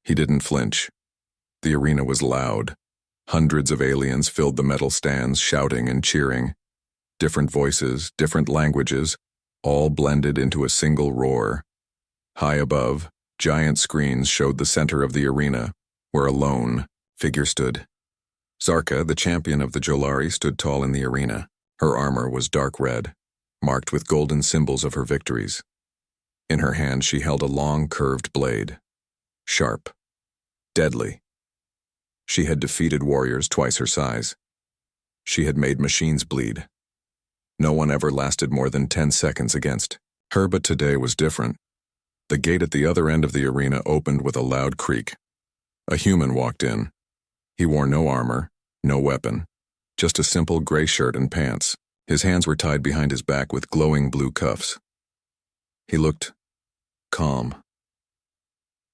He didn't flinch. The arena was loud. Hundreds of aliens filled the metal stands, shouting and cheering. Different voices, different languages, all blended into a single roar. High above, giant screens showed the center of the arena, where a lone figure stood. Zarka, the champion of the Jolari, stood tall in the arena. Her armor was dark red, marked with golden symbols of her victories. In her hand she held a long, curved blade. Sharp. Deadly. She had defeated warriors twice her size. She had made machines bleed. No one ever lasted more than 10 seconds against her, but today was different. The gate at the other end of the arena opened with a loud creak. A human walked in. He wore no armor, no weapon, just a simple gray shirt and pants. His hands were tied behind his back with glowing blue cuffs. He looked calm.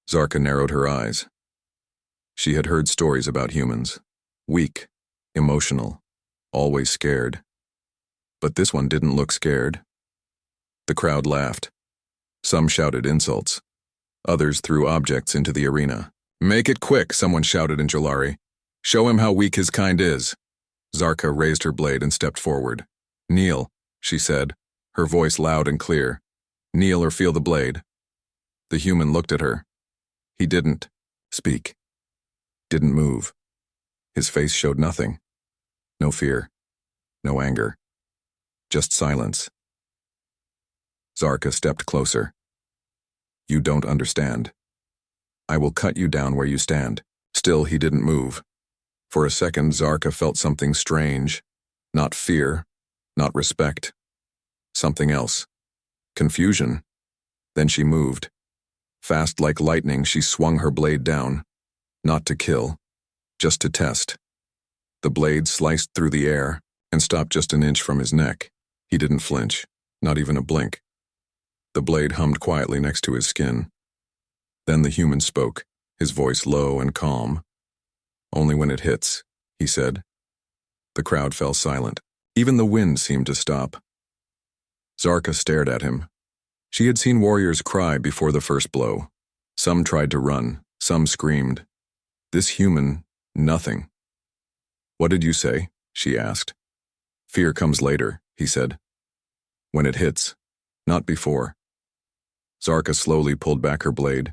Zarka narrowed her eyes. She had heard stories about humans. Weak, emotional, always scared. But this one didn't look scared. The crowd laughed. Some shouted insults. Others threw objects into the arena. "Make it quick," someone shouted in Jolari. "Show him how weak his kind is." Zarka raised her blade and stepped forward. "Kneel," she said, her voice loud and clear. "Kneel or feel the blade." The human looked at her. He didn't speak. Didn't move. His face showed nothing. No fear. No anger. Just silence. Zarka stepped closer. "You don't understand. I will cut you down where you stand." Still, he didn't move. For a second, Zarka felt something strange. Not fear, not respect. Something else. Confusion. Then she moved. Fast like lightning, she swung her blade down. Not to kill, just to test. The blade sliced through the air and stopped just an inch from his neck. He didn't flinch, not even a blink. The blade hummed quietly next to his skin. Then the human spoke, his voice low and calm. "Only when it hits," he said. The crowd fell silent. Even the wind seemed to stop. Zarka stared at him. She had seen warriors cry before the first blow. Some tried to run, some screamed. This human, nothing. "What did you say?" she asked. "Fear comes later," he said. "When it hits, not before." Zarka slowly pulled back her blade.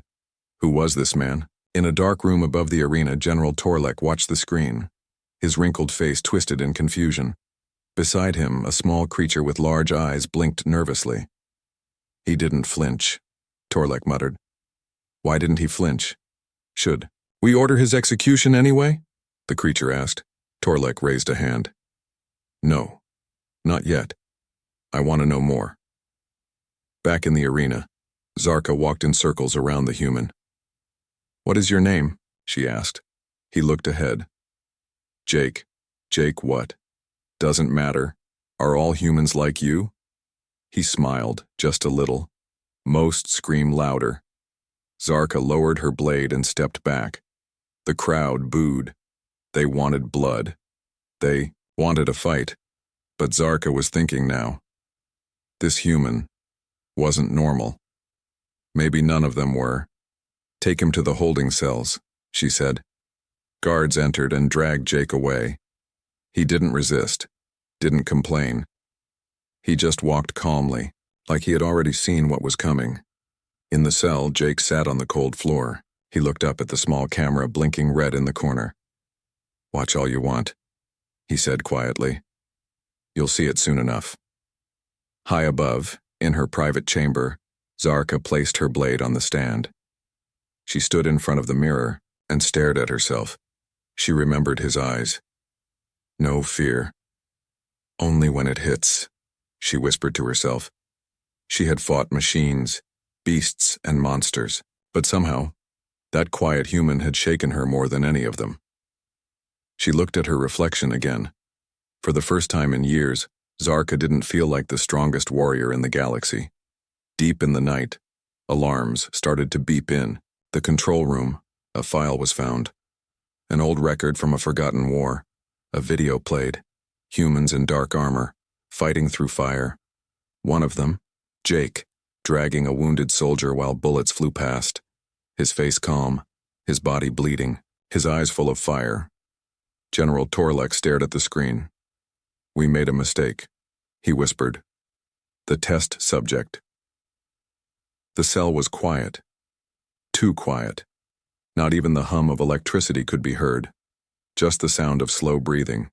Who was this man? In a dark room above the arena, General Torlek watched the screen. His wrinkled face twisted in confusion. Beside him, a small creature with large eyes blinked nervously. "He didn't flinch," Torlek muttered. "Why didn't he flinch? Should we order his execution anyway?" the creature asked. Torlek raised a hand. "No, not yet. I want to know more." Back in the arena, Zarka walked in circles around the human. "What is your name?" she asked. He looked ahead. "Jake. Jake what? Doesn't matter. Are all humans like you?" He smiled, just a little. Most screamed louder. Zarka lowered her blade and stepped back. The crowd booed. They wanted blood. They wanted a fight. But Zarka was thinking now. This human wasn't normal. Maybe none of them were. "Take him to the holding cells," she said. Guards entered and dragged Jake away. He didn't resist, didn't complain. He just walked calmly, like he had already seen what was coming. In the cell, Jake sat on the cold floor. He looked up at the small camera blinking red in the corner. "Watch all you want," he said quietly. "You'll see it soon enough." High above, in her private chamber, Zarka placed her blade on the stand. She stood in front of the mirror and stared at herself. She remembered his eyes. No fear. "Only when it hits," she whispered to herself. She had fought machines, beasts, and monsters, but somehow, that quiet human had shaken her more than any of them. She looked at her reflection again. For the first time in years, Zarka didn't feel like the strongest warrior in the galaxy. Deep in the night, alarms started to beep in. The control room, a file was found. An old record from a forgotten war. A video played. Humans in dark armor, fighting through fire. One of them, Jake, dragging a wounded soldier while bullets flew past. His face calm, his body bleeding, his eyes full of fire. General Torlek stared at the screen. "We made a mistake," he whispered. "The test subject." The cell was quiet. Too quiet. Not even the hum of electricity could be heard. Just the sound of slow breathing.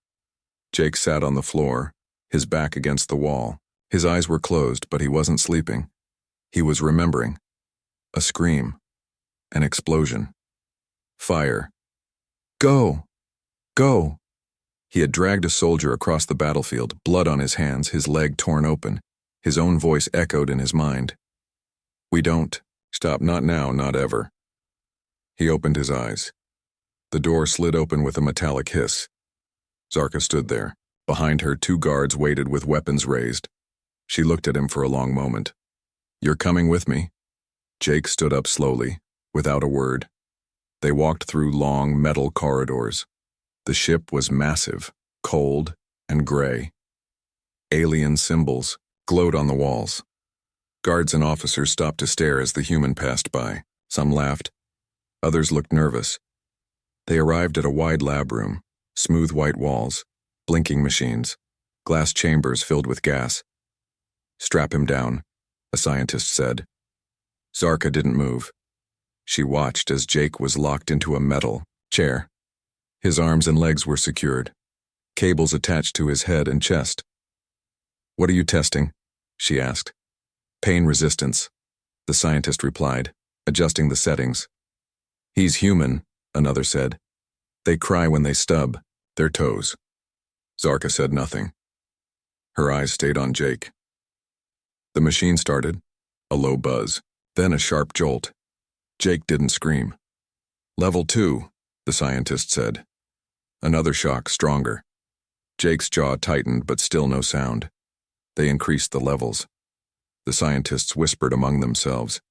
Jake sat on the floor, his back against the wall. His eyes were closed, but he wasn't sleeping. He was remembering. A scream. An explosion. Fire. "Go! Go!" He had dragged a soldier across the battlefield, blood on his hands, his leg torn open. His own voice echoed in his mind. "We don't. Stop, not now, not ever." He opened his eyes. The door slid open with a metallic hiss. Zarka stood there. Behind her, 2 guards waited with weapons raised. She looked at him for a long moment. "You're coming with me?" Jake stood up slowly, without a word. They walked through long metal corridors. The ship was massive, cold, and gray. Alien symbols glowed on the walls. Guards and officers stopped to stare as the human passed by. Some laughed. Others looked nervous. They arrived at a wide lab room, smooth white walls, blinking machines, glass chambers filled with gas. "Strap him down," a scientist said. Zarka didn't move. She watched as Jake was locked into a metal chair. His arms and legs were secured, cables attached to his head and chest. "What are you testing?" she asked. "Pain resistance," the scientist replied, adjusting the settings. "He's human," another said. "They cry when they stub their toes." Zarka said nothing. Her eyes stayed on Jake. The machine started, a low buzz, then a sharp jolt. Jake didn't scream. "Level 2, the scientist said. Another shock, stronger. Jake's jaw tightened, but still no sound. They increased the levels. The scientists whispered among themselves.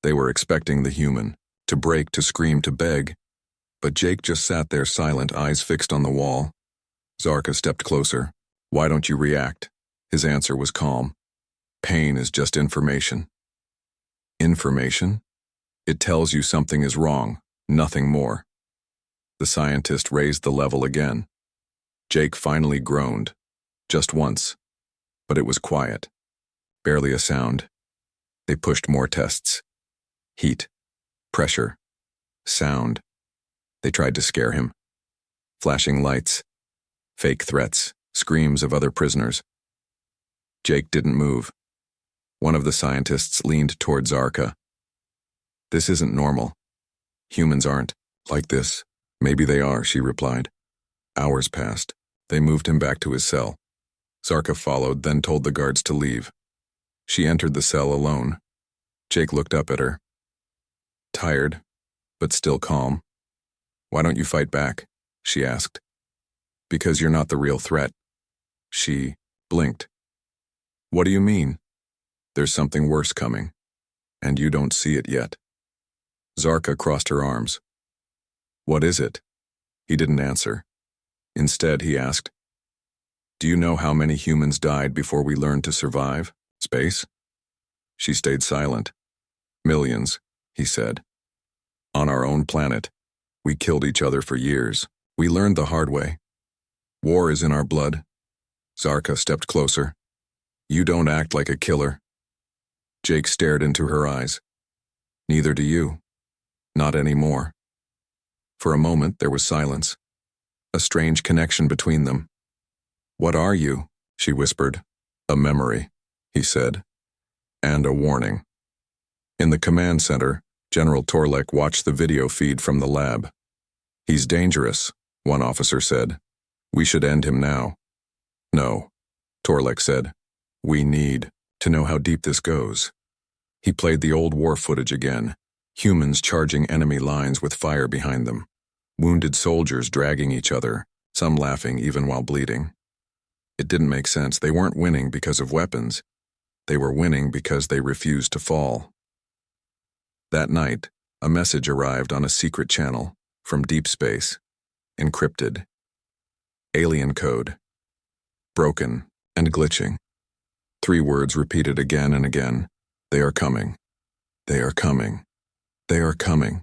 They were expecting the human to break, to scream, to beg, but Jake just sat there silent, eyes fixed on the wall. Zarka stepped closer. "Why don't you react?" His answer was calm. "Pain is just information." "Information? It tells you something is wrong, nothing more." The scientist raised the level again. Jake finally groaned, just once, but it was quiet, barely a sound. They pushed more tests. Heat, pressure, sound. They tried to scare him. Flashing lights, fake threats, screams of other prisoners. Jake didn't move. One of the scientists leaned toward Zarka. "This isn't normal. Humans aren't like this." "Maybe they are," she replied. Hours passed. They moved him back to his cell. Zarka followed, then told the guards to leave. She entered the cell alone. Jake looked up at her. Tired, but still calm. "Why don't you fight back?" she asked. "Because you're not the real threat." She blinked. "What do you mean?" "There's something worse coming, and you don't see it yet." Zarka crossed her arms. "What is it?" He didn't answer. Instead, he asked, "Do you know how many humans died before we learned to survive space?" She stayed silent. "Millions," he said. "On our own planet, we killed each other for years. We learned the hard way. War is in our blood." Zarka stepped closer. "You don't act like a killer." Jake stared into her eyes. "Neither do you. Not anymore." For a moment, there was silence. A strange connection between them. "What are you?" she whispered. "A memory," he said. "And a warning." In the command center, General Torlek watched the video feed from the lab. "He's dangerous," one officer said. "We should end him now." "No," Torlek said. "We need to know how deep this goes." He played the old war footage again. Humans charging enemy lines with fire behind them. Wounded soldiers dragging each other, some laughing even while bleeding. It didn't make sense. They weren't winning because of weapons. They were winning because they refused to fall. That night, a message arrived on a secret channel from deep space, encrypted. Alien code. Broken and glitching. 3 words repeated again and again. "They are coming. They are coming. They are coming."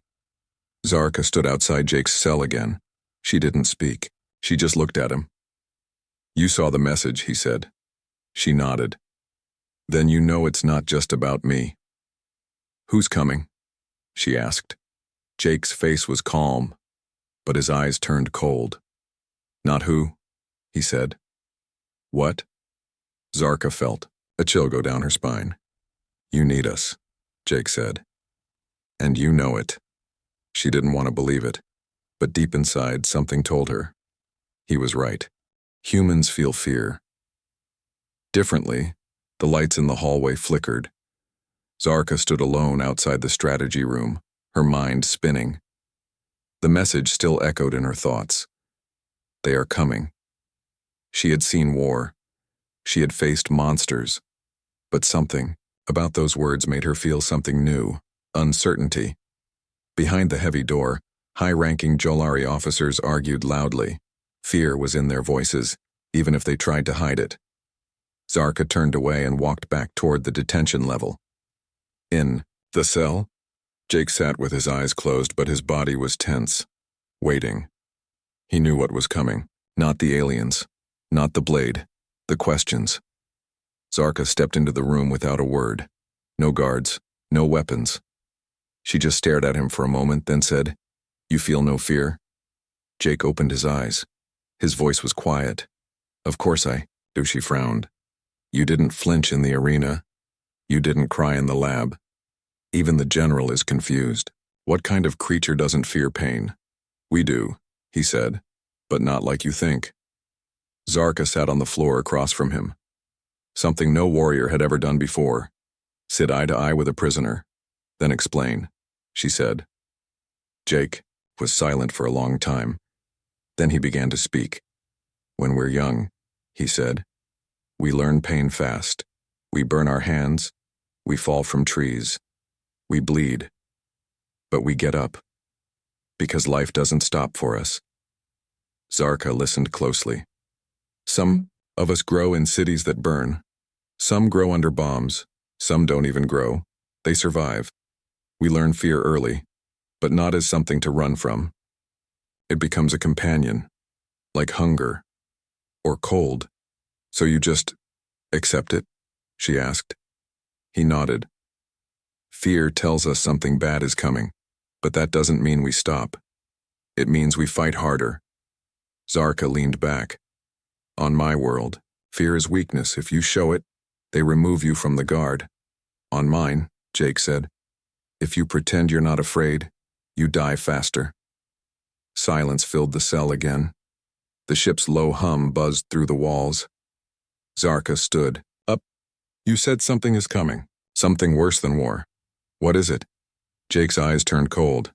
Zarka stood outside Jake's cell again. She didn't speak. She just looked at him. "You saw the message," he said. She nodded. "Then you know it's not just about me." "Who's coming?" she asked. Jake's face was calm, but his eyes turned cold. "Not who," he said. "What?" Zarka felt a chill go down her spine. "You need us," Jake said. "And you know it." She didn't want to believe it, but deep inside something told her. He was right. Humans feel fear. Differently, the lights in the hallway flickered. Zarka stood alone outside the strategy room, her mind spinning. The message still echoed in her thoughts. They are coming. She had seen war. She had faced monsters. But something about those words made her feel something new, uncertainty. Behind the heavy door, high-ranking Jolari officers argued loudly. Fear was in their voices, even if they tried to hide it. Zarka turned away and walked back toward the detention level. In the cell, Jake sat with his eyes closed, but his body was tense, waiting. He knew what was coming. Not the aliens, not the blade, the questions. Zarka stepped into the room without a word. No guards, no weapons. She just stared at him for a moment, then said, "You feel no fear?" Jake opened his eyes. His voice was quiet. "Of course I do," she frowned. "You didn't flinch in the arena. You didn't cry in the lab. Even the general is confused. What kind of creature doesn't fear pain?" "We do," he said, "but not like you think." Zarka sat on the floor across from him. Something no warrior had ever done before. Sit eye to eye with a prisoner, then explain, she said. Jake was silent for a long time. Then he began to speak. "When we're young," he said, "we learn pain fast. We burn our hands. We fall from trees. We bleed. But we get up. Because life doesn't stop for us." Zarka listened closely. "Some of us grow in cities that burn. Some grow under bombs. Some don't even grow. They survive. We learn fear early, but not as something to run from. It becomes a companion, like hunger or cold. So you just accept it?" she asked. He nodded. "Fear tells us something bad is coming, but that doesn't mean we stop. It means we fight harder." Zarka leaned back. "On my world, fear is weakness. If you show it, they remove you from the guard. On mine," Jake said, "if you pretend you're not afraid, you die faster." Silence filled the cell again. The ship's low hum buzzed through the walls. Zarka stood up. "You said something is coming. Something worse than war. What is it?" Jake's eyes turned cold.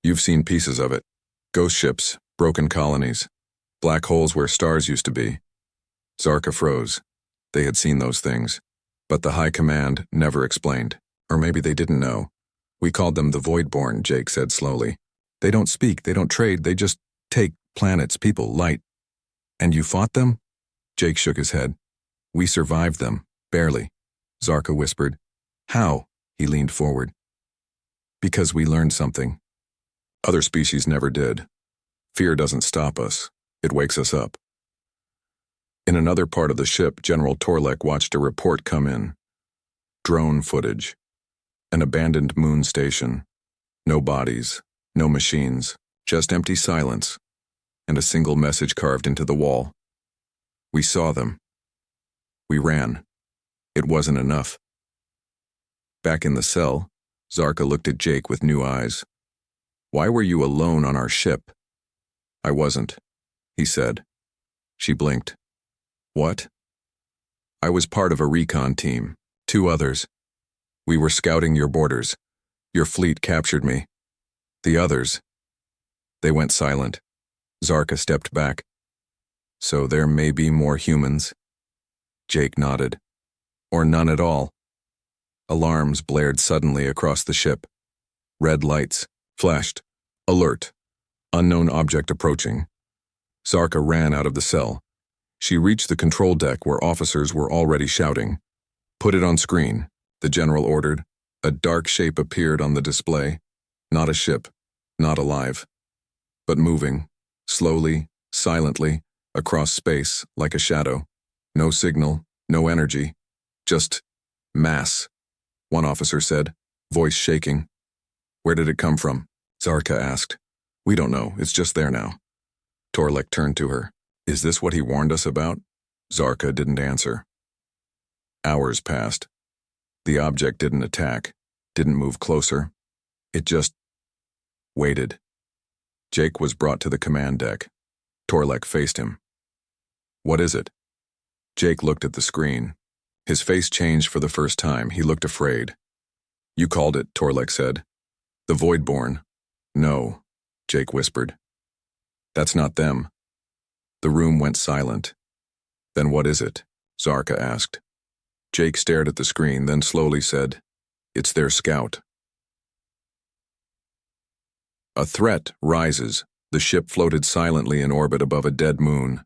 "You've seen pieces of it. Ghost ships, broken colonies, black holes where stars used to be." Zarka froze. They had seen those things, but the High Command never explained. Or maybe they didn't know. "We called them the Voidborn," Jake said slowly. "They don't speak, they don't trade, they just take planets, people, light." "And you fought them?" Jake shook his head. "We survived them, barely," Zarka whispered. "How?" He leaned forward. "Because we learned something. Other species never did. Fear doesn't stop us, it wakes us up." In another part of the ship, General Torlek watched a report come in. Drone footage. An abandoned moon station. No bodies, no machines, just empty silence, and a single message carved into the wall. "We saw them. We ran. It wasn't enough." Back in the cell, Zarka looked at Jake with new eyes. "Why were you alone on our ship?" "I wasn't," he said. She blinked. "What?" "I was part of a recon team. 2 others. We were scouting your borders. Your fleet captured me. The others." They went silent. Zarka stepped back. "So there may be more humans?" Jake nodded. "Or none at all." Alarms blared suddenly across the ship. Red lights flashed. "Alert. Unknown object approaching." Zarka ran out of the cell. She reached the control deck where officers were already shouting. "Put it on screen," the general ordered. A dark shape appeared on the display. Not a ship. Not alive, but moving, slowly, silently, across space like a shadow. No signal, no energy, just mass, one officer said, voice shaking. Where did it come from? Zarka asked. We don't know, it's just there now. Torlek turned to her. Is this what he warned us about? Zarka didn't answer. Hours passed. The object didn't attack, didn't move closer. It just waited. Jake was brought to the command deck. Torlek faced him. What is it? Jake looked at the screen. His face changed for the first time. He looked afraid. You called it, Torlek said. The Voidborn. No, Jake whispered. That's not them. The room went silent. Then what is it? Zarka asked. Jake stared at the screen, then slowly said, It's their scout. A threat rises. The ship floated silently in orbit above a dead moon.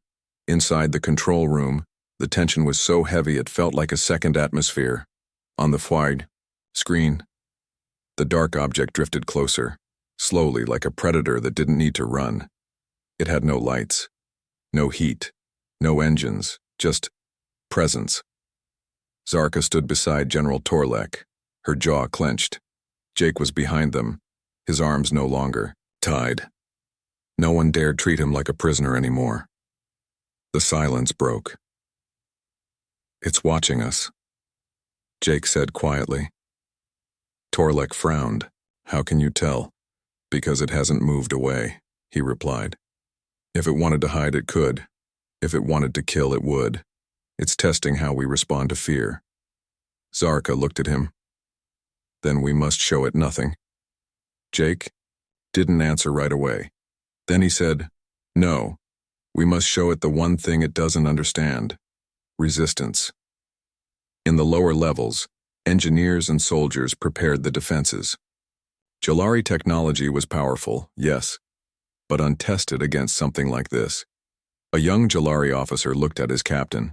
Inside the control room, the tension was so heavy it felt like a second atmosphere. On the HFY screen, the dark object drifted closer, slowly like a predator that didn't need to run. It had no lights, no heat, no engines, just presence. Zarka stood beside General Torlek, her jaw clenched. Jake was behind them, his arms no longer tied. No one dared treat him like a prisoner anymore. The silence broke. It's watching us, Jake said quietly. Torlek frowned. How can you tell? Because it hasn't moved away, he replied. If it wanted to hide, it could. If it wanted to kill, it would. It's testing how we respond to fear. Zarka looked at him. Then we must show it nothing. Jake didn't answer right away. Then he said, No, we must show it the one thing it doesn't understand. Resistance. In the lower levels, engineers and soldiers prepared the defenses. Jalari technology was powerful, yes, but untested against something like this. A young Jalari officer looked at his captain.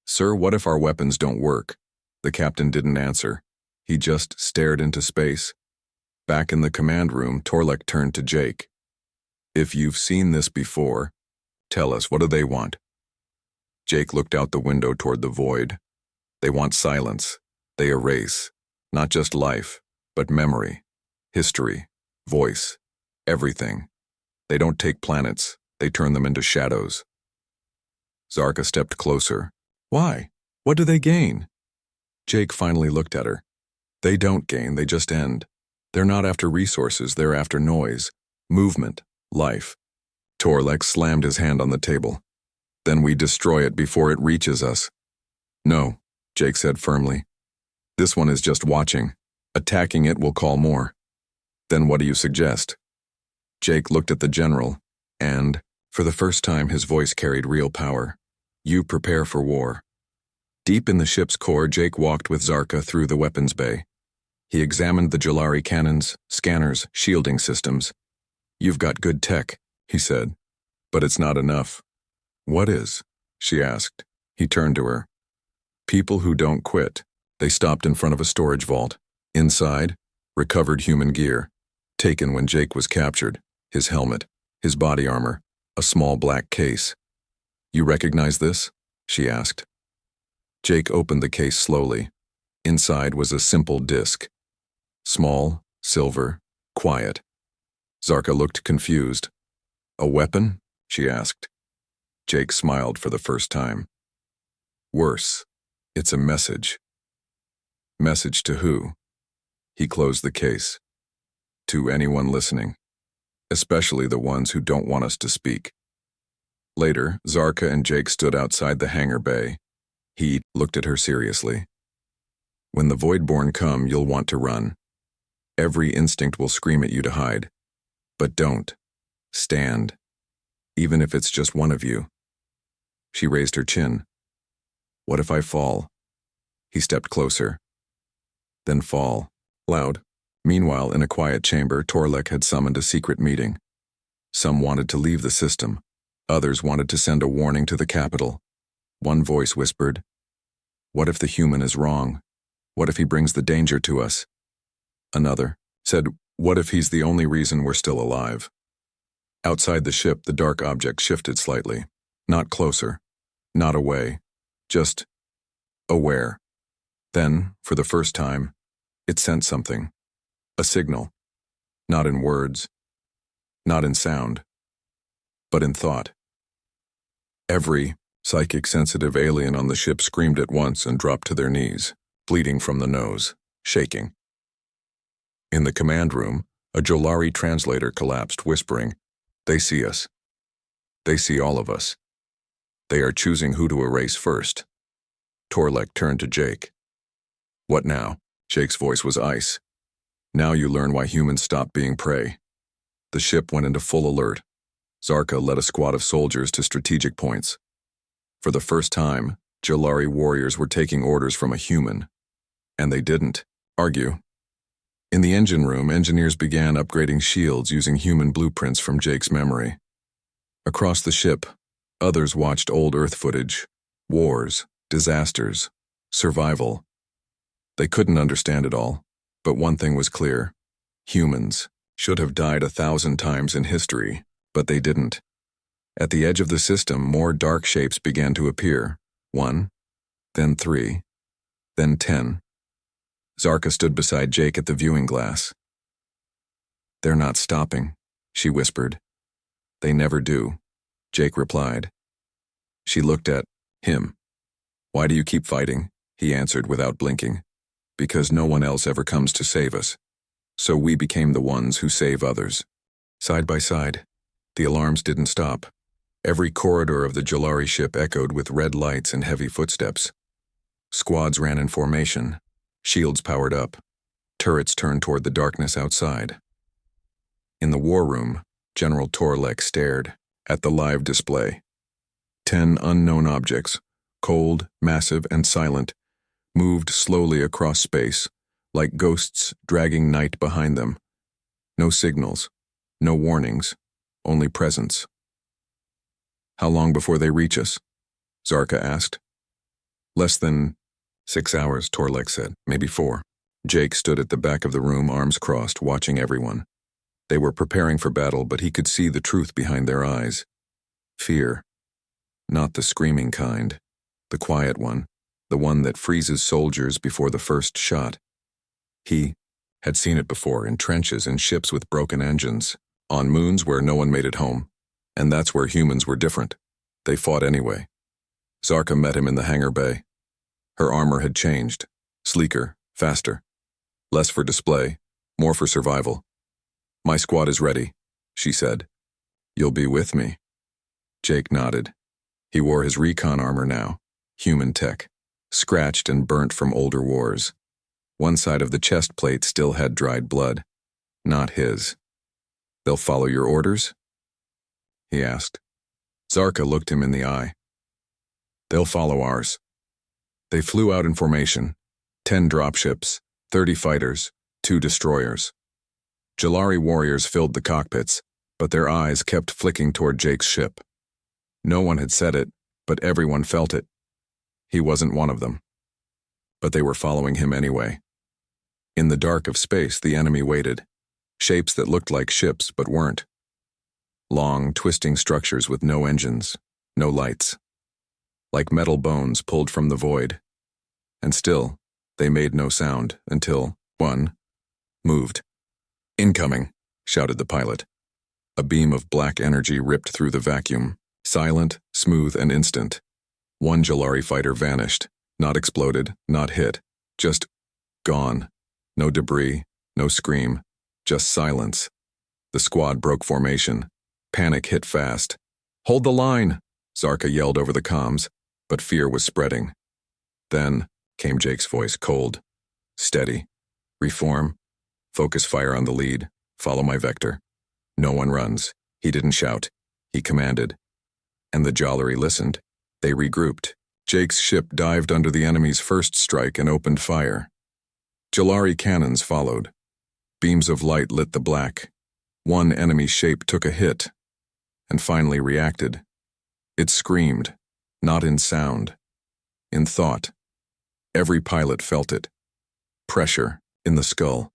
Sir, what if our weapons don't work? The captain didn't answer. He just stared into space. Back in the command room, Torlek turned to Jake. If you've seen this before, tell us, what do they want? Jake looked out the window toward the void. They want silence. They erase, not just life, but memory, history, voice, everything. They don't take planets, they turn them into shadows. Zarka stepped closer. Why? What do they gain? Jake finally looked at her. They don't gain, they just end. They're not after resources, they're after noise, movement, life. Torlek slammed his hand on the table. Then we destroy it before it reaches us. No, Jake said firmly. This one is just watching. Attacking it will call more. Then what do you suggest? Jake looked at the general, and, for the first time, his voice carried real power. You prepare for war. Deep in the ship's core, Jake walked with Zarka through the weapons bay. He examined the Jalari cannons, scanners, shielding systems. You've got good tech, he said, but it's not enough. What is? She asked. He turned to her. People who don't quit. They stopped in front of a storage vault. Inside, recovered human gear, taken when Jake was captured, his helmet, his body armor, a small black case. You recognize this? She asked. Jake opened the case slowly. Inside was a simple disc. Small, silver, quiet. Zarka looked confused. A weapon? She asked. Jake smiled for the first time. Worse, it's a message. Message to who? He closed the case. To anyone listening, especially the ones who don't want us to speak. Later, Zarka and Jake stood outside the hangar bay. He looked at her seriously. When the Voidborn come, you'll want to run. Every instinct will scream at you to hide. But don't. Stand. Even if it's just one of you. She raised her chin. What if I fall? He stepped closer. Then fall. Loud. Meanwhile, in a quiet chamber, Torlek had summoned a secret meeting. Some wanted to leave the system. Others wanted to send a warning to the capital. One voice whispered, What if the human is wrong? What if he brings the danger to us? Another said, What if he's the only reason we're still alive? Outside the ship, the dark object shifted slightly. Not closer, not away, just aware. Then, for the first time, it sent something. A signal. Not in words, not in sound, but in thought. Every psychic-sensitive alien on the ship screamed at once and dropped to their knees, bleeding from the nose, shaking. In the command room, a Jolari translator collapsed, whispering, "They see us. They see all of us. They are choosing who to erase first." Torlek turned to Jake. "What now?" Jake's voice was ice. "Now you learn why humans stopped being prey." The ship went into full alert. Zarka led a squad of soldiers to strategic points. For the first time, Jolari warriors were taking orders from a human. And they didn't argue. In the engine room, engineers began upgrading shields using human blueprints from Jake's memory. Across the ship, others watched old Earth footage, wars, disasters, survival. They couldn't understand it all, but one thing was clear. Humans should have died 1,000 times in history, but they didn't. At the edge of the system, more dark shapes began to appear. 1, then 3, then 10. Zarka stood beside Jake at the viewing glass. "They're not stopping," she whispered. "They never do," Jake replied. She looked at him. "Why do you keep fighting?" he answered without blinking. "Because no one else ever comes to save us. So we became the ones who save others." Side by side, the alarms didn't stop. Every corridor of the Jolari ship echoed with red lights and heavy footsteps. Squads ran in formation. Shields powered up. Turrets turned toward the darkness outside. In the war room, General Torlek stared at the live display. 10 unknown objects, cold, massive, and silent, moved slowly across space, like ghosts dragging night behind them. No signals, no warnings, only presence. "How long before they reach us?" Zarka asked. "Less than 6 hours, Torlek said, maybe 4. Jake stood at the back of the room, arms crossed, watching everyone. They were preparing for battle, but he could see the truth behind their eyes. Fear. Not the screaming kind. The quiet one. The one that freezes soldiers before the first shot. He had seen it before, in trenches, in ships with broken engines, on moons where no one made it home. And that's where humans were different. They fought anyway. Zarka met him in the hangar bay. Her armor had changed. Sleeker, faster. Less for display, more for survival. "My squad is ready," she said. "You'll be with me." Jake nodded. He wore his recon armor now, human tech, scratched and burnt from older wars. One side of the chest plate still had dried blood. Not his. "They'll follow your orders?" he asked. Zarka looked him in the eye. "They'll follow ours." They flew out in formation. 10 dropships, 30 fighters, 2 destroyers. Jolari warriors filled the cockpits, but their eyes kept flicking toward Jake's ship. No one had said it, but everyone felt it. He wasn't one of them. But they were following him anyway. In the dark of space, the enemy waited. Shapes that looked like ships, but weren't. Long, twisting structures with no engines, no lights. Like metal bones pulled from the void. And still, they made no sound until one moved. "Incoming," shouted the pilot. A beam of black energy ripped through the vacuum, silent, smooth, and instant. One Jolari fighter vanished, not exploded, not hit, just gone. No debris, no scream, just silence. The squad broke formation. Panic hit fast. "Hold the line!" Zarka yelled over the comms, but fear was spreading. Then came Jake's voice, cold, steady. "Reform. Focus fire on the lead. Follow my vector. No one runs." He didn't shout. He commanded. And the Jolari listened. They regrouped. Jake's ship dived under the enemy's first strike and opened fire. Jolari cannons followed. Beams of light lit the black. One enemy shape took a hit, and finally reacted. It screamed, not in sound, in thought. Every pilot felt it. Pressure in the skull.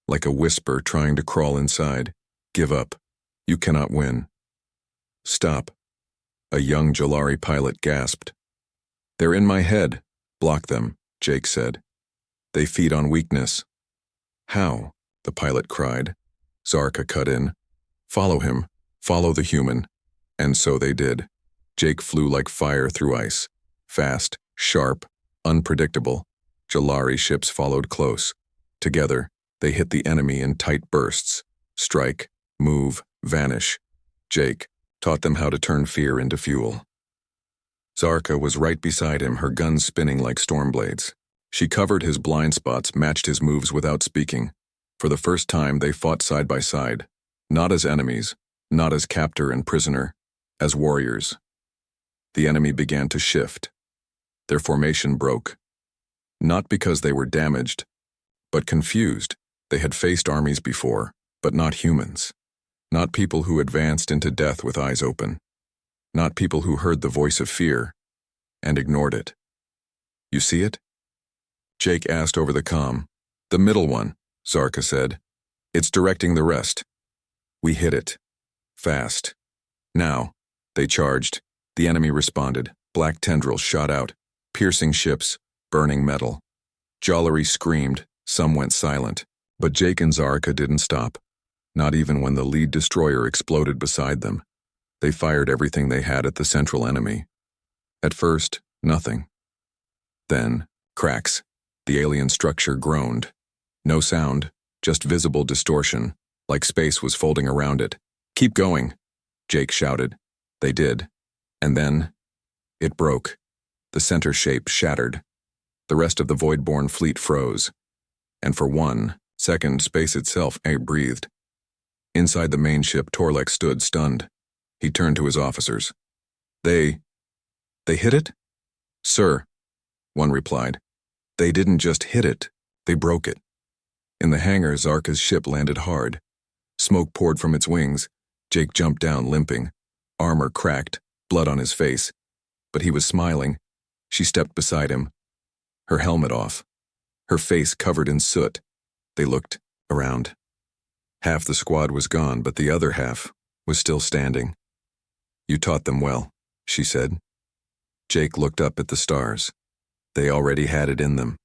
like a whisper trying to crawl inside. Give up. You cannot win. Stop. A young Jalari pilot gasped. They're in my head. Block them, Jake said. They feed on weakness. How? The pilot cried. Zarka cut in. Follow him. Follow the human. And so they did. Jake flew like fire through ice. Fast, sharp, unpredictable. Jalari ships followed close. Together, they hit the enemy in tight bursts. Strike, move, vanish. Jake taught them how to turn fear into fuel. Zarka was right beside him, her gun spinning like storm blades. She covered his blind spots, matched his moves without speaking. For the first time, they fought side by side. Not as enemies, not as captor and prisoner, as warriors. The enemy began to shift. Their formation broke. Not because they were damaged, but confused. They had faced armies before, but not humans. Not people who advanced into death with eyes open. Not people who heard the voice of fear and ignored it. You see it? Jake asked over the comm. The middle one, Zarka said. It's directing the rest. We hit it. Fast. Now. They charged. The enemy responded. Black tendrils shot out, piercing ships, burning metal. Jalari screamed. Some went silent. But Jake and Zarka didn't stop. Not even when the lead destroyer exploded beside them. They fired everything they had at the central enemy. At first, nothing. Then, cracks. The alien structure groaned. No sound, just visible distortion, like space was folding around it. Keep going, Jake shouted. They did. And then, it broke. The center shape shattered. The rest of the void-born fleet froze. And for 1 second, space itself breathed. Inside the main ship, Torlek stood, stunned. He turned to his officers. They hit it? Sir, one replied. They didn't just hit it, they broke it. In the hangar, Zarka's ship landed hard. Smoke poured from its wings. Jake jumped down, limping. Armor cracked, blood on his face. But he was smiling. She stepped beside him, her helmet off, her face covered in soot. They looked around. Half the squad was gone, but the other half was still standing. You taught them well, she said. Jake looked up at the stars. They already had it in them.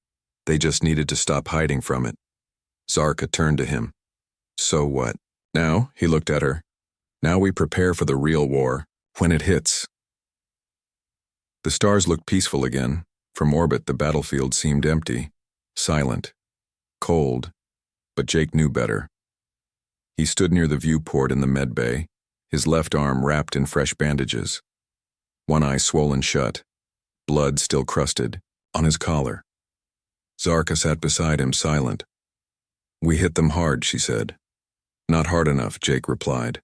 They just needed to stop hiding from it. Zarka turned to him. So what? Now, he looked at her. Now we prepare for the real war, when it hits. The stars looked peaceful again. From orbit, the battlefield seemed empty, silent, cold, but Jake knew better. He stood near the viewport in the med bay, his left arm wrapped in fresh bandages. One eye swollen shut, blood still crusted, on his collar. Zarka sat beside him, silent. We hit them hard, she said. Not hard enough, Jake replied.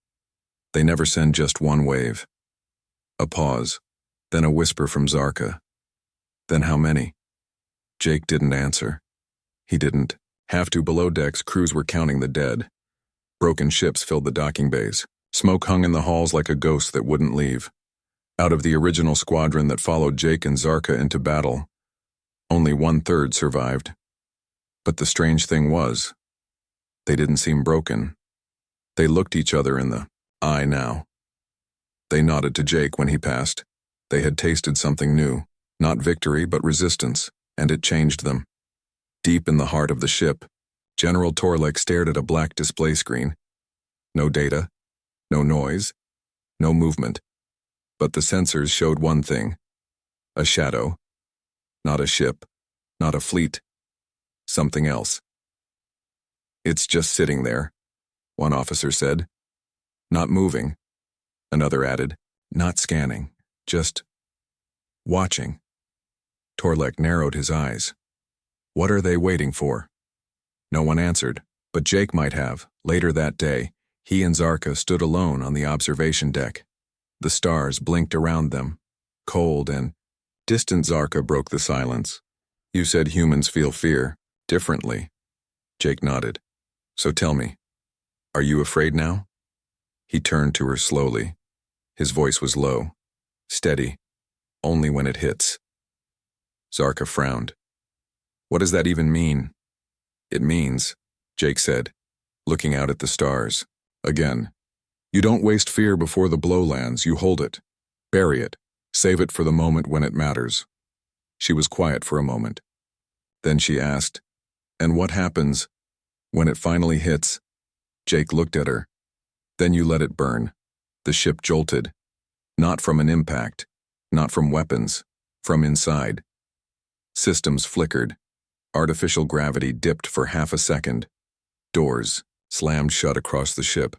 They never send just one wave. A pause, then a whisper from Zarka. Then how many? Jake didn't answer. He didn't have to. Below decks, crews were counting the dead. Broken ships filled the docking bays. Smoke hung in the halls like a ghost that wouldn't leave. Out of the original squadron that followed Jake and Zarka into battle, only 1/3 survived. But the strange thing was, they didn't seem broken. They looked each other in the eye now. They nodded to Jake when he passed. They had tasted something new, not victory but resistance, and it changed them. Deep in the heart of the ship, General Torlek stared at a black display screen. No data, no noise, no movement. But the sensors showed one thing. A shadow. Not a ship, not a fleet. Something else. It's just sitting there, one officer said. Not moving, another added. Not scanning, just watching. Torlek narrowed his eyes. What are they waiting for? No one answered, but Jake might have. Later that day, he and Zarka stood alone on the observation deck. The stars blinked around them, cold and distant. Zarka broke the silence. You said humans feel fear differently. Jake nodded. So tell me, are you afraid now? He turned to her slowly. His voice was low, steady, only when it hits. Zarka frowned. What does that even mean? It means, Jake said, looking out at the stars. Again. You don't waste fear before the blow lands, you hold it. Bury it. Save it for the moment when it matters. She was quiet for a moment. Then she asked, and what happens when it finally hits? Jake looked at her. Then you let it burn. The ship jolted. Not from an impact, not from weapons, from inside. Systems flickered. Artificial gravity dipped for half a second. Doors slammed shut across the ship.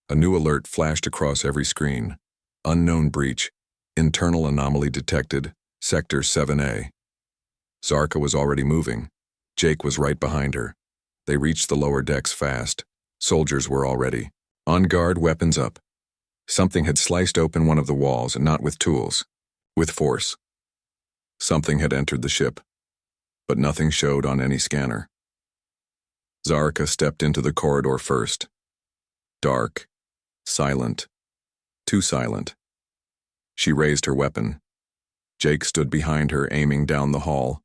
A new alert flashed across every screen. Unknown breach. Internal anomaly detected. Sector 7A. Zarka was already moving. Jake was right behind her. They reached the lower decks fast. Soldiers were already on guard, weapons up. Something had sliced open one of the walls, and not with tools, with force. Something had entered the ship, but nothing showed on any scanner. Zarka stepped into the corridor first. Dark, silent, too silent. She raised her weapon. Jake stood behind her, aiming down the hall.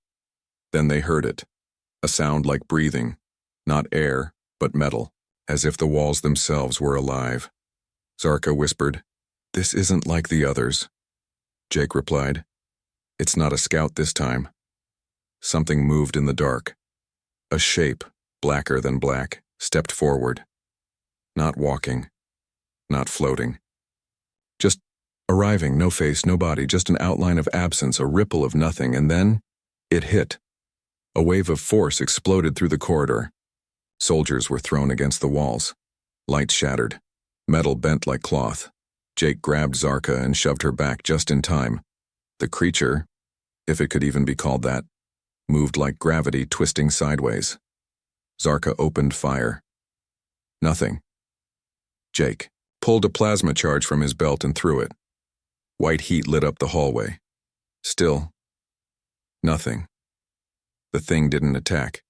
Then they heard it, a sound like breathing, not air, but metal, as if the walls themselves were alive. Zarka whispered, "This isn't like the others." Jake replied, "It's not a scout this time." Something moved in the dark. A shape, blacker than black, stepped forward. Not walking, not floating. Just arriving, no face, no body, just an outline of absence, a ripple of nothing, and then it hit. A wave of force exploded through the corridor. Soldiers were thrown against the walls. Lights shattered. Metal bent like cloth. Jake grabbed Zarka and shoved her back just in time. The creature, if it could even be called that, moved like gravity, twisting sideways. Zarka opened fire. Nothing. Jake pulled a plasma charge from his belt and threw it. White heat lit up the hallway. Still, nothing. The thing didn't attack.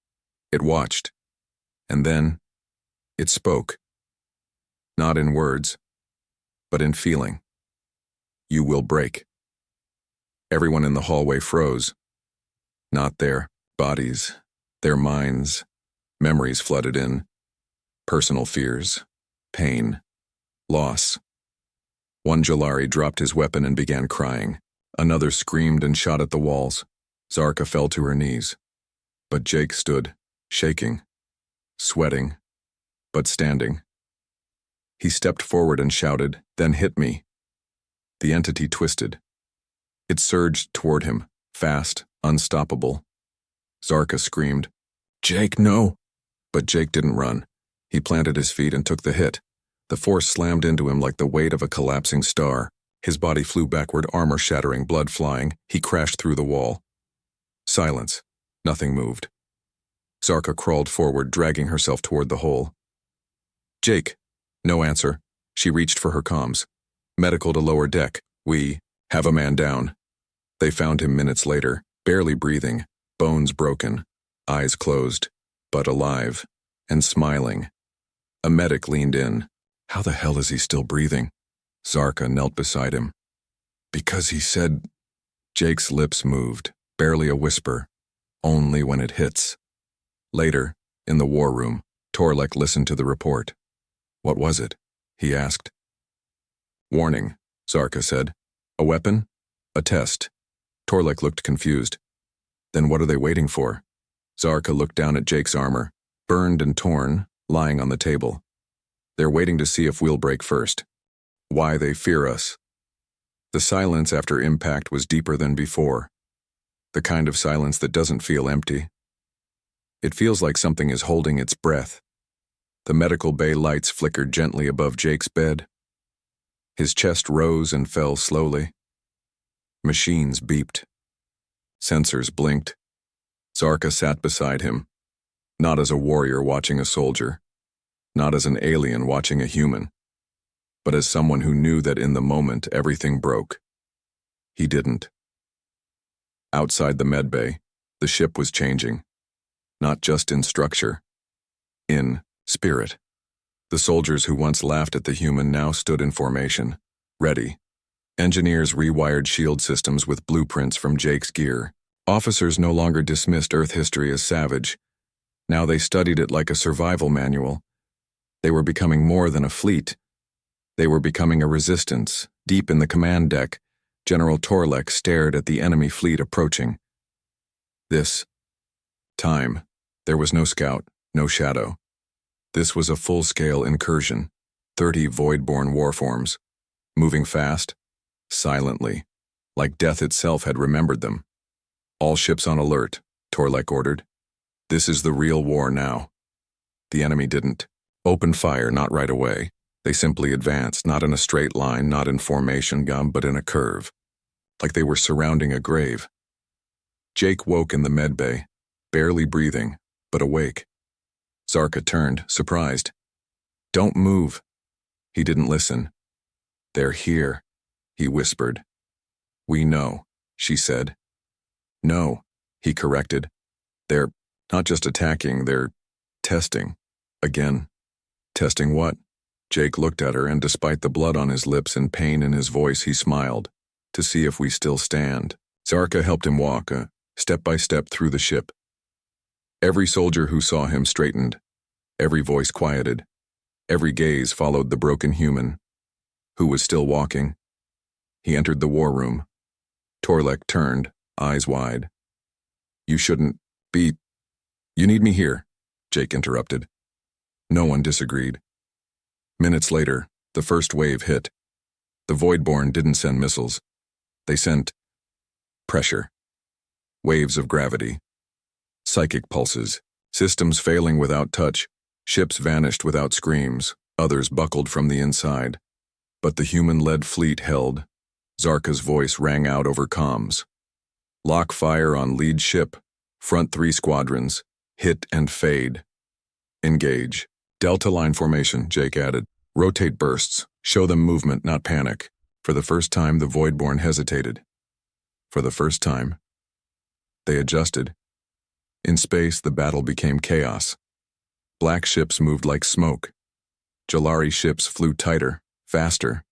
It watched. And then, it spoke. Not in words, but in feeling. "You will break." Everyone in the hallway froze. Not their bodies, their minds. Memories flooded in. Personal fears, pain, loss. One Jalari dropped his weapon and began crying. Another screamed and shot at the walls. Zarka fell to her knees. But Jake stood, shaking, sweating, but standing. He stepped forward and shouted, "Then hit me." The entity twisted. It surged toward him, fast, unstoppable. Zarka screamed, "Jake, no!" But Jake didn't run. He planted his feet and took the hit. The force slammed into him like the weight of a collapsing star. His body flew backward, armor shattering, blood flying. He crashed through the wall. Silence. Nothing moved. Zarka crawled forward, dragging herself toward the hole. "Jake." No answer. She reached for her comms. "Medical to lower deck. We have a man down." They found him minutes later, barely breathing, bones broken, eyes closed, but alive, and smiling. A medic leaned in. "How the hell is he still breathing?" Zarka knelt beside him. "Because he said..." Jake's lips moved, barely a whisper. "Only when it hits." Later, in the war room, Torlek listened to the report. "What was it?" he asked. "Warning," Zarka said. "A weapon? A test." Torlek looked confused. "Then what are they waiting for?" Zarka looked down at Jake's armor, burned and torn, lying on the table. "They're waiting to see if we'll break first. Why they fear us." The silence after impact was deeper than before. The kind of silence that doesn't feel empty. It feels like something is holding its breath. The medical bay lights flickered gently above Jake's bed. His chest rose and fell slowly. Machines beeped. Sensors blinked. Zarka sat beside him, not as a warrior watching a soldier, not as an alien watching a human, but as someone who knew that in the moment everything broke. He didn't. Outside the medbay, the ship was changing, not just in structure, in spirit. The soldiers who once laughed at the human now stood in formation, ready. Engineers rewired shield systems with blueprints from Jake's gear. Officers no longer dismissed Earth history as savage. Now they studied it like a survival manual. They were becoming more than a fleet. They were becoming a resistance. Deep in the command deck, General Torlek stared at the enemy fleet approaching. This time, there was no scout, no shadow. This was a full-scale incursion, 30 void-born warforms, moving fast, silently, like death itself had remembered them. All ships on alert, Torlek ordered. This is the real war now. The enemy didn't open fire, not right away. They simply advanced, not in a straight line, not in formation, but in a curve, like they were surrounding a grave. Jake woke in the medbay, barely breathing, but awake. Zarka turned, surprised. "Don't move." He didn't listen. "They're here," he whispered. "We know," she said. "No," he corrected. "They're not just attacking, they're testing. Again." "Testing what?" Jake looked at her, and despite the blood on his lips and pain in his voice, he smiled. "To see if we still stand." Zarka helped him walk, step by step through the ship. Every soldier who saw him straightened. Every voice quieted. Every gaze followed the broken human, who was still walking. He entered the war room. Torlek turned, eyes wide. "You shouldn't be. You need me here," Jake interrupted. No one disagreed. Minutes later, the first wave hit. The Voidborn didn't send missiles. They sent pressure. Waves of gravity. Psychic pulses. Systems failing without touch. Ships vanished without screams. Others buckled from the inside. But the human-led fleet held. Zarka's voice rang out over comms. "Lock fire on lead ship. Front 3 squadrons. Hit and fade. Engage." "Delta line formation," Jake added. "Rotate bursts. Show them movement, not panic." For the first time, the Voidborn hesitated. For the first time. They adjusted. In space, the battle became chaos. Black ships moved like smoke. Jalari ships flew tighter, faster.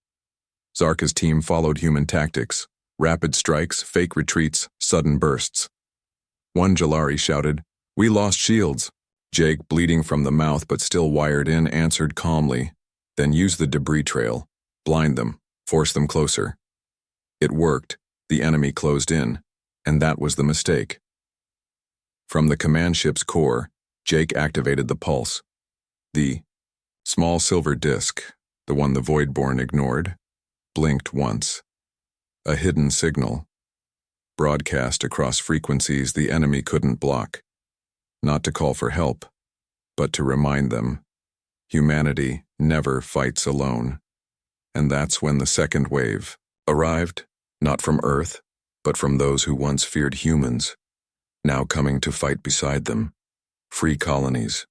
Zarka's team followed human tactics. Rapid strikes, fake retreats, sudden bursts. One Jalari shouted, "We lost shields." Jake, bleeding from the mouth but still wired in, answered calmly, "Then use the debris trail. Blind them. Force them closer." It worked. The enemy closed in. And that was the mistake. From the command ship's core, Jake activated the pulse. The small silver disc, the one the Voidborn ignored, blinked once. A hidden signal. Broadcast across frequencies the enemy couldn't block. Not to call for help, but to remind them, humanity never fights alone. And that's when the second wave arrived, not from Earth, but from those who once feared humans, now coming to fight beside them. Free colonies,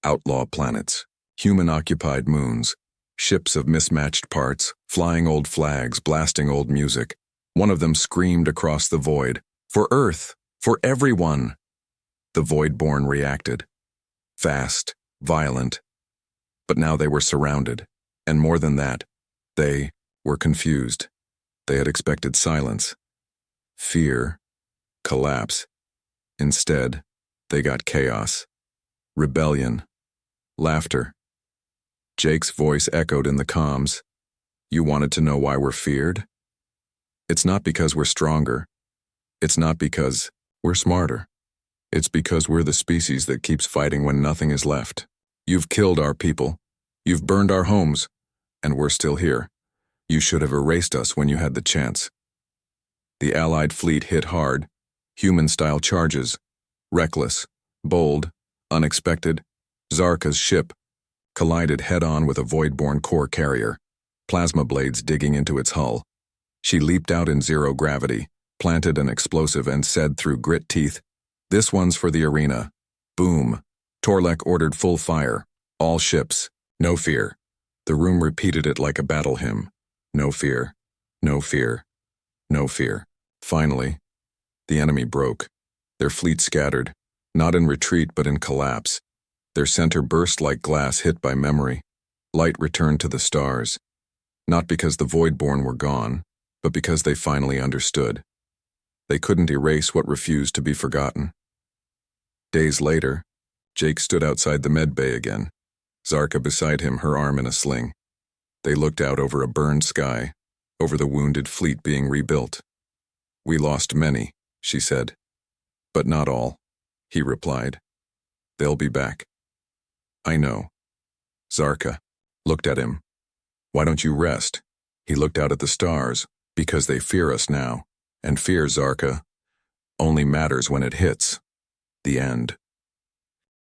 outlaw planets, human-occupied moons, ships of mismatched parts, flying old flags, blasting old music. One of them screamed across the void, "For Earth! For everyone!" The Voidborn reacted. Fast, violent. But now they were surrounded, and more than that, they were confused. They had expected silence, fear, collapse. Instead, they got chaos, rebellion, laughter. Jake's voice echoed in the comms. "You wanted to know why we're feared? It's not because we're stronger. It's not because we're smarter. It's because we're the species that keeps fighting when nothing is left. You've killed our people. You've burned our homes. And we're still here. You should have erased us when you had the chance." The Allied fleet hit hard. Human-style charges. Reckless, bold, unexpected. Zarka's ship collided head-on with a Voidborn core carrier, plasma blades digging into its hull. She leaped out in zero gravity, planted an explosive, and said through grit teeth, "This one's for the arena." Boom. Torlek ordered full fire. All ships. No fear. The room repeated it like a battle hymn. No fear. No fear. No fear. Finally, the enemy broke. Their fleet scattered, not in retreat but in collapse. Their center burst like glass hit by memory. Light returned to the stars. Not because the Voidborn were gone, but because they finally understood. They couldn't erase what refused to be forgotten. Days later, Jake stood outside the med bay again, Zarka beside him, her arm in a sling. They looked out over a burned sky, over the wounded fleet being rebuilt. "We lost many," she said. "But not all," he replied. "They'll be back." "I know." Zarka looked at him. "Why don't you rest?" He looked out at the stars. "Because they fear us now. And fear, Zarka, only matters when it hits. The end."